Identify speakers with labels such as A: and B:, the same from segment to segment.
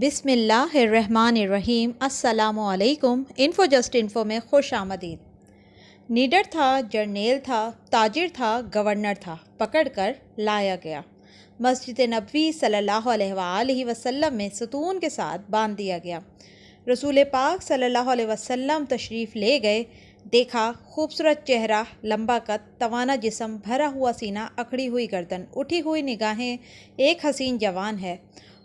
A: بسم اللہ الرحمن الرحیم۔ السلام علیکم۔ انفو جسٹ انفو میں خوش آمدید۔ نیڈر تھا، جرنیل تھا، تاجر تھا، گورنر تھا، پکڑ کر لایا گیا، مسجد نبوی صلی اللہ علیہ وآلہ وسلم میں ستون کے ساتھ باندھ دیا گیا۔ رسول پاک صلی اللہ علیہ وسلم تشریف لے گئے، دیکھا خوبصورت چہرہ، لمبا قد، توانا جسم، بھرا ہوا سینہ، اکھڑی ہوئی گردن، اٹھی ہوئی نگاہیں، ایک حسین جوان ہے۔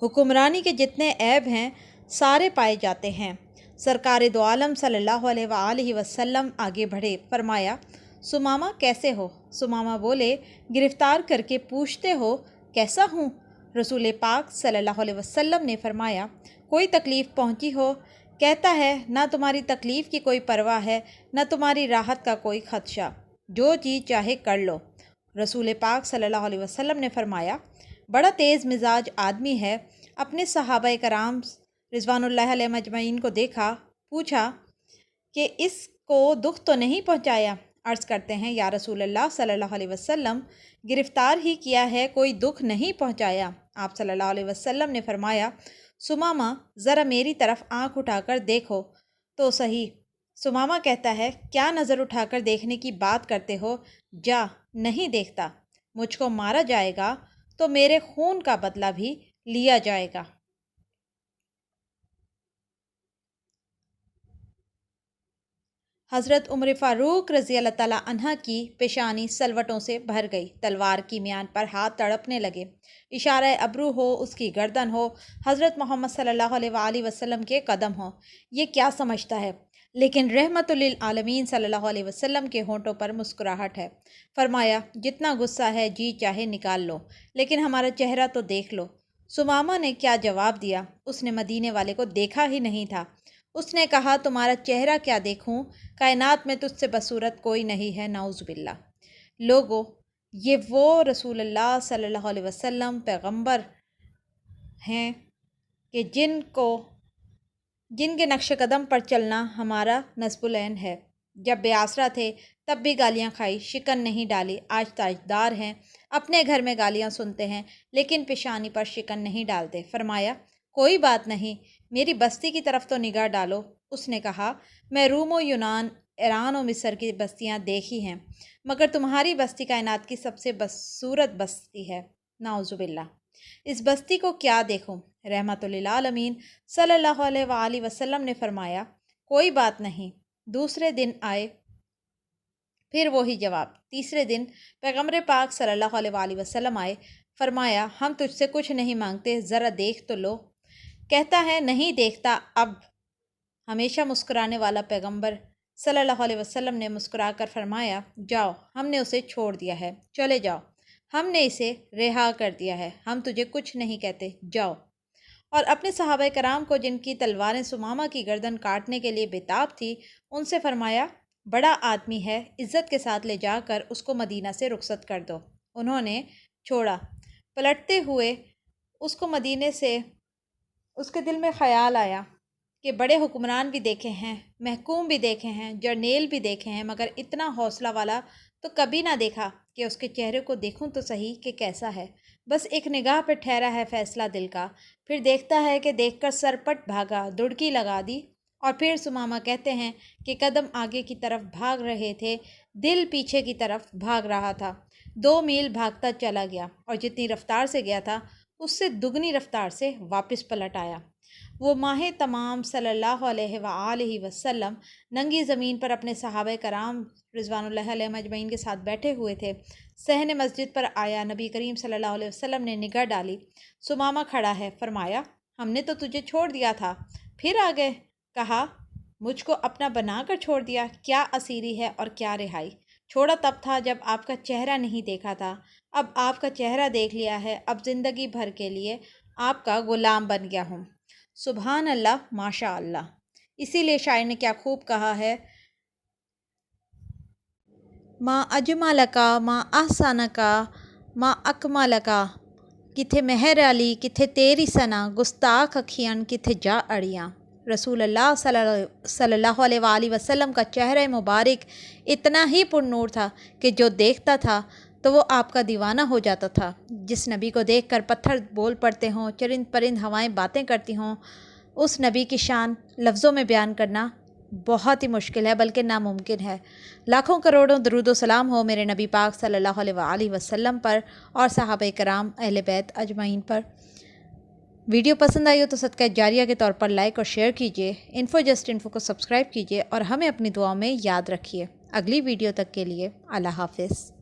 A: حکمرانی کے جتنے عیب ہیں سارے پائے جاتے ہیں۔ سرکار دو عالم صلی اللہ علیہ وآلہ وسلم آگے بڑھے، فرمایا سمامہ کیسے ہو؟ سمامہ بولے گرفتار کر کے پوچھتے ہو کیسا ہوں؟ رسول پاک صلی اللہ علیہ وسلم نے فرمایا کوئی تکلیف پہنچی ہو؟ کہتا ہے نہ تمہاری تکلیف کی کوئی پرواہ ہے، نہ تمہاری راحت کا کوئی خدشہ، جو چیز چاہے کر لو۔ رسول پاک صلی اللہ علیہ وسلم نے فرمایا بڑا تیز مزاج آدمی ہے۔ اپنے صحابہ کرام رضوان اللہ علیہ مجمعین کو دیکھا، پوچھا کہ اس کو دکھ تو نہیں پہنچایا؟ عرض کرتے ہیں یا رسول اللہ صلی اللہ علیہ وسلم گرفتار ہی کیا ہے، کوئی دکھ نہیں پہنچایا۔ آپ صلی اللہ علیہ وسلم نے فرمایا سمامہ ذرا میری طرف آنکھ اٹھا کر دیکھو تو صحیح۔ سمامہ کہتا ہے کیا نظر اٹھا کر دیکھنے کی بات کرتے ہو؟ جا نہیں دیکھتا، مجھ کو مارا جائے گا تو میرے خون کا بدلہ بھی لیا جائے گا۔ حضرت عمر فاروق رضی اللہ تعالیٰ عنہ کی پیشانی سلوٹوں سے بھر گئی، تلوار کی میان پر ہاتھ تڑپنے لگے، اشارہ ابرو ہو، اس کی گردن ہو، حضرت محمد صلی اللہ علیہ وآلہ وسلم کے قدم ہو، یہ کیا سمجھتا ہے؟ لیکن رحمت للعالمین صلی اللہ علیہ وسلم کے ہونٹوں پر مسکراہٹ ہے۔ فرمایا جتنا غصہ ہے جی چاہے نکال لو، لیکن ہمارا چہرہ تو دیکھ لو۔ سمامہ نے کیا جواب دیا؟ اس نے مدینے والے کو دیکھا ہی نہیں تھا۔ اس نے کہا تمہارا چہرہ کیا دیکھوں، کائنات میں تجھ سے بصورت کوئی نہیں ہے، نعوذ باللہ۔ لوگو یہ وہ رسول اللہ صلی اللہ علیہ وسلم پیغمبر ہیں کہ جن کے نقش قدم پر چلنا ہمارا نصب العین ہے۔ جب بے آسرا تھے تب بھی گالیاں کھائی، شکن نہیں ڈالی، آج تاجدار ہیں، اپنے گھر میں گالیاں سنتے ہیں لیکن پیشانی پر شکن نہیں ڈالتے۔ فرمایا کوئی بات نہیں، میری بستی کی طرف تو نگاہ ڈالو۔ اس نے کہا میں روم و یونان، ایران و مصر کی بستیاں دیکھی ہیں، مگر تمہاری بستی کائنات کی سب سے بدصورت بستی ہے، نعوذ باللہ۔ اس بستی کو کیا دیکھوں؟ رحمت للعالمین صلی اللہ علیہ وآلہ وسلم نے فرمایا کوئی بات نہیں۔ دوسرے دن آئے، پھر وہی جواب۔ تیسرے دن پیغمبر پاک صلی اللہ علیہ وآلہ وسلم آئے، فرمایا ہم تجھ سے کچھ نہیں مانگتے، ذرا دیکھ تو لو۔ کہتا ہے نہیں دیکھتا اب۔ ہمیشہ مسکرانے والا پیغمبر صلی اللہ علیہ وسلم نے مسکرا کر فرمایا جاؤ، ہم نے اسے چھوڑ دیا ہے، چلے جاؤ، ہم نے اسے رہا کر دیا ہے، ہم تجھے کچھ نہیں کہتے، جاؤ۔ اور اپنے صحابہ کرام کو جن کی تلواریں سمامہ کی گردن کاٹنے کے لیے بےتاب تھی، ان سے فرمایا بڑا آدمی ہے، عزت کے ساتھ لے جا کر اس کو مدینہ سے رخصت کر دو۔ انہوں نے چھوڑا۔ پلٹتے ہوئے اس کو مدینے سے، اس کے دل میں خیال آیا کہ بڑے حکمران بھی دیکھے ہیں، محکوم بھی دیکھے ہیں، جرنیل بھی دیکھے ہیں، مگر اتنا حوصلہ والا تو کبھی نہ دیکھا کہ اس کے چہرے کو دیکھوں تو صحیح کہ کیسا ہے۔ بس ایک نگاہ پہ ٹھہرا ہے فیصلہ دل کا، پھر دیکھتا ہے کہ دیکھ کر سرپٹ بھاگا، دڑکی لگا دی۔ اور پھر سمامہ کہتے ہیں کہ قدم آگے کی طرف بھاگ رہے تھے، دل پیچھے کی طرف بھاگ رہا تھا۔ 2 میل بھاگتا چلا گیا اور جتنی رفتار سے گیا تھا اس سے دگنی رفتار سے واپس پلٹ آیا۔ وہ ماہ تمام صلی اللہ علیہ وآلہ وسلم ننگی زمین پر اپنے صحابہ کرام رضوان اللہ علیہ مجمعین کے ساتھ بیٹھے ہوئے تھے۔ صحن مسجد پر آیا، نبی کریم صلی اللہ علیہ وسلم نے نگاہ ڈالی، سمامہ کھڑا ہے۔ فرمایا ہم نے تو تجھے چھوڑ دیا تھا، پھر آ گئے۔ کہا مجھ کو اپنا بنا کر چھوڑ دیا، کیا اسیری ہے اور کیا رہائی۔ چھوڑا تب تھا جب آپ کا چہرہ نہیں دیکھا تھا، اب آپ کا چہرہ دیکھ لیا ہے، اب زندگی بھر کے لیے آپ کا غلام بن گیا ہوں۔ سبحان اللہ، ماشاء اللہ۔ اسی لیے شاعر نے کیا خوب کہا ہے ما اجملکا ما احسنکا ما اکملکا، کتھے مہر علی کتھے تیری ثنا، گستاخ اکھیاں کتھے جا اڑیاں۔ رسول اللہ صلی اللہ علیہ وآلہ وسلم کا چہرہ مبارک اتنا ہی پر نور تھا کہ جو دیکھتا تھا تو وہ آپ کا دیوانہ ہو جاتا تھا۔ جس نبی کو دیکھ کر پتھر بول پڑتے ہوں، چرند پرند ہوائیں باتیں کرتی ہوں، اس نبی کی شان لفظوں میں بیان کرنا بہت ہی مشکل ہے، بلکہ ناممکن ہے۔ لاکھوں کروڑوں درود و سلام ہو میرے نبی پاک صلی اللہ علیہ وآلہ وسلم پر اور صحابہ کرام اہل بیت اجمعین پر۔ ویڈیو پسند آئی ہو تو صدقہ جاریہ کے طور پر لائک اور شیئر کیجیے، انفو جسٹ انفو کو سبسکرائب کیجیے اور ہمیں اپنی دعاؤں میں یاد رکھیے۔ اگلی ویڈیو تک کے لیے اللہ حافظ۔